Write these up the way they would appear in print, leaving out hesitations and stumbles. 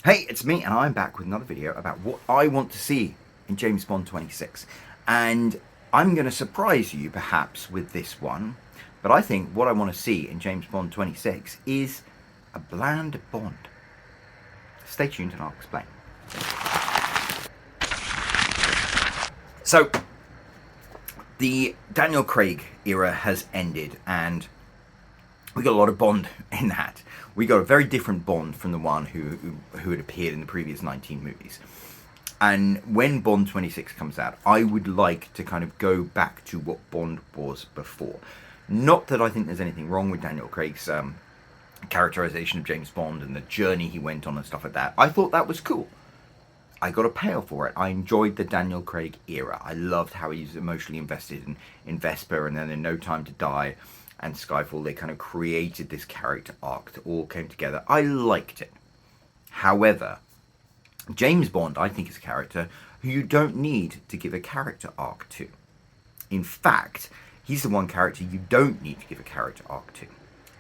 Hey, it's me, and I'm back with another video about what I want to see in James Bond 26. And I'm going to surprise you, perhaps, with this one. But I think what I want to see in James Bond 26 is a bland Bond. Stay tuned and I'll explain. So, the Daniel Craig era has ended, and we got a lot of Bond in that. We got a very different Bond from the one who had appeared in the previous 19 movies. And when Bond 26 comes out, I would like to kind of go back to what Bond was before. Not that I think there's anything wrong with Daniel Craig's characterization of James Bond and the journey he went on and stuff like that. I thought that was cool. I got a payoff for it. I enjoyed the Daniel Craig era. I loved how he was emotionally invested in Vesper, and then in No Time to Die and Skyfall, they kind of created this character arc that all came together. I liked it. However, James Bond, I think, is a character who you don't need to give a character arc to. In fact, he's the one character you don't need to give a character arc to.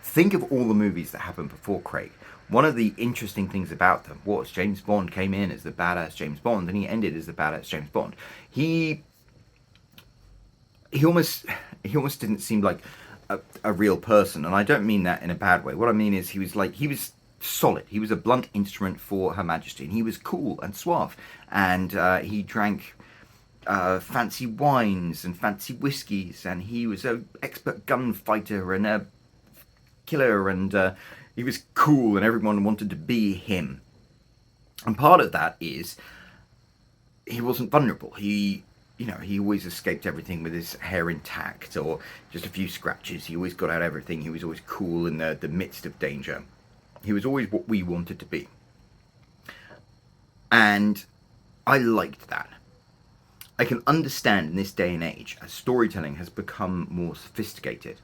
Think of all the movies that happened before Craig. One of the interesting things about them was James Bond came in as the badass James Bond, and he ended as the badass James Bond. He almost didn't seem like a real person, and I don't mean that in a bad way. What I mean is he was solid. He was a blunt instrument for Her Majesty, and he was cool and suave, and he drank fancy wines and fancy whiskies, and he was an expert gunfighter and a killer, and he was cool, and everyone wanted to be him. And part of that is he wasn't vulnerable. He always escaped everything with his hair intact or just a few scratches. He always got out everything. He was always cool in the midst of danger. He was always what we wanted to be. And I liked that. I can understand in this day and age, as storytelling has become more sophisticated,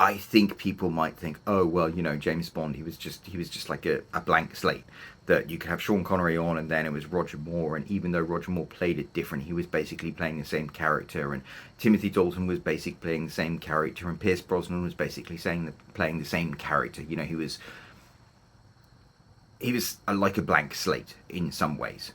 I think people might think, oh, well, James Bond, he was just like a blank slate, that you could have Sean Connery on and then it was Roger Moore, and even though Roger Moore played it different, he was basically playing the same character, and Timothy Dalton was basically playing the same character, and Pierce Brosnan was basically playing the same character. He was like a blank slate in some ways.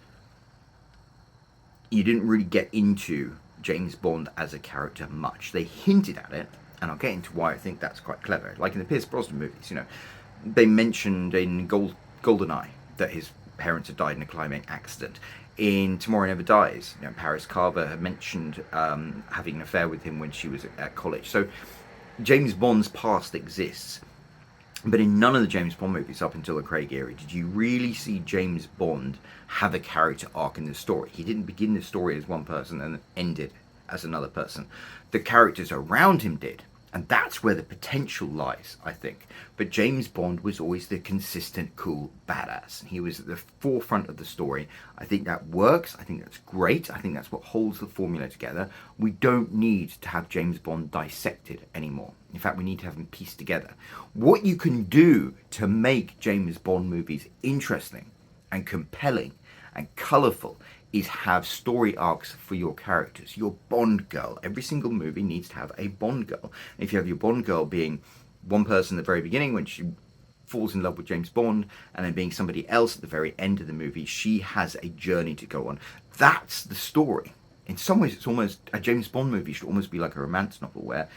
You didn't really get into James Bond as a character much. They hinted at it, and I'll get into why I think that's quite clever. Like in the Pierce Brosnan movies, they mentioned in GoldenEye that his parents had died in a climbing accident. In Tomorrow Never Dies, Paris Carver had mentioned having an affair with him when she was at college. So James Bond's past exists. But in none of the James Bond movies up until the Craig era did you really see James Bond have a character arc in the story. He didn't begin the story as one person and end it as another person. The characters around him did. And that's where the potential lies, I think. But James Bond was always the consistent, cool badass. He was at the forefront of the story. I think that works. I think that's great. I think that's what holds the formula together. We don't need to have James Bond dissected anymore. In fact, we need to have him pieced together. What you can do to make James Bond movies interesting and compelling and colourful is have story arcs for your characters. Your Bond girl. Every single movie needs to have a Bond girl. And if you have your Bond girl being one person at the very beginning when she falls in love with James Bond, and then being somebody else at the very end of the movie, she has a journey to go on. That's the story. In some ways, it's almost a James Bond movie should almost be like a romance novel where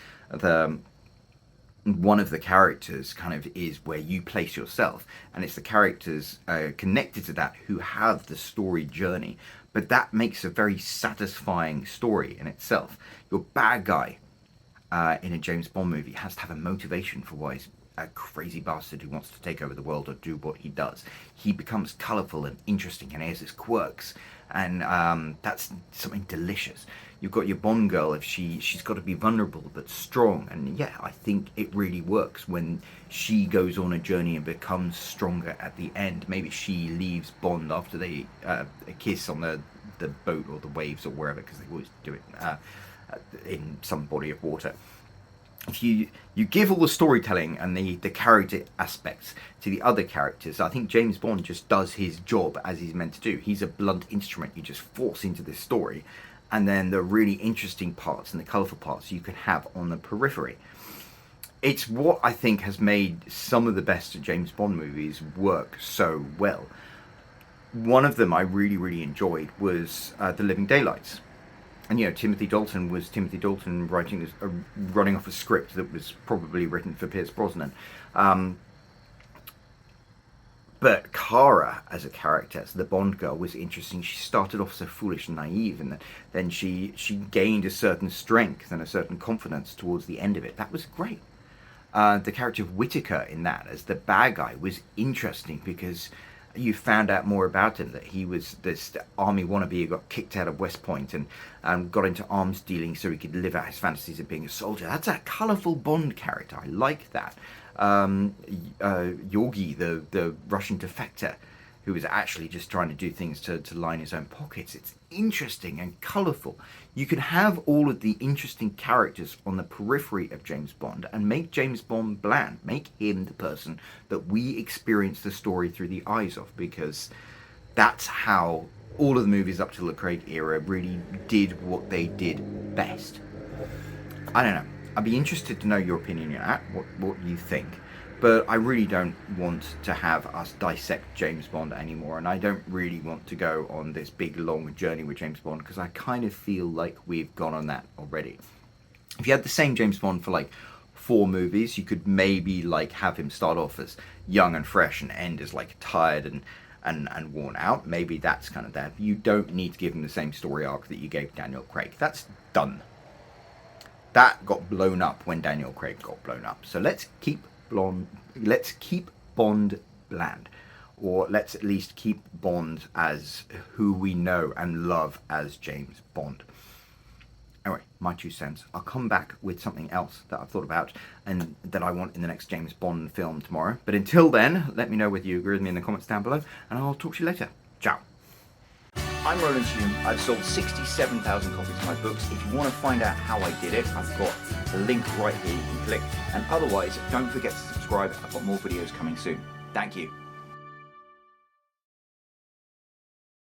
one of the characters kind of is where you place yourself, and it's the characters connected to that who have the story journey. But that makes a very satisfying story in itself. Your bad guy in a James Bond movie has to have a motivation for why he's a crazy bastard who wants to take over the world or do what he does. He becomes colourful and interesting, and he has his quirks, and that's something delicious. You've got your Bond girl, if she's got to be vulnerable but strong, and yeah, I think it really works when she goes on a journey and becomes stronger at the end. Maybe she leaves Bond after they kiss on the boat or the waves or wherever, because they always do it in some body of water. If you give all the storytelling and the character aspects to the other characters, I think James Bond just does his job as he's meant to do. He's a blunt instrument you just force into this story, and then the really interesting parts and the colourful parts you can have on the periphery. It's what I think has made some of the best James Bond movies work so well. One of them I really, really enjoyed was The Living Daylights. And Timothy Dalton was Timothy Dalton running off a script that was probably written for Pierce Brosnan. Um, but Kara as a character, as the Bond girl, was interesting. She started off so foolish and naive, and then she gained a certain strength and a certain confidence towards the end of it. That was great. The character of Whitaker in that as the bad guy was interesting because you found out more about him, that he was this army wannabe who got kicked out of West Point and got into arms dealing so he could live out his fantasies of being a soldier. That's a colourful Bond character. I like that. Yorgi, the Russian defector, who was actually just trying to do things to line his own pockets. It's interesting and colourful. You can have all of the interesting characters on the periphery of James Bond and make James Bond bland. Make him the person that we experience the story through the eyes of, because that's how all of the movies up till the Craig era really did what they did best. I don't know. I'd be interested to know your opinion on that, what you think. But I really don't want to have us dissect James Bond anymore, and I don't really want to go on this big long journey with James Bond, because I kind of feel like we've gone on that already. If you had the same James Bond for like 4 movies, you could maybe like have him start off as young and fresh and end as like tired and worn out. Maybe that's kind of that. You don't need to give him the same story arc that you gave Daniel Craig. That's done. That got blown up when Daniel Craig got blown up. So let's keep Bond bland, or let's at least keep Bond as who we know and love as James Bond. Anyway, my 2 cents. I'll come back with something else that I've thought about and that I want in the next James Bond film tomorrow. But until then, let me know whether you agree with me in the comments down below, and I'll talk to you later. Ciao. I'm Roland Hume. I've sold 67,000 copies of my books. If you want to find out how I did it, I've got the link right here you can click. And otherwise, don't forget to subscribe. I've got more videos coming soon. Thank you.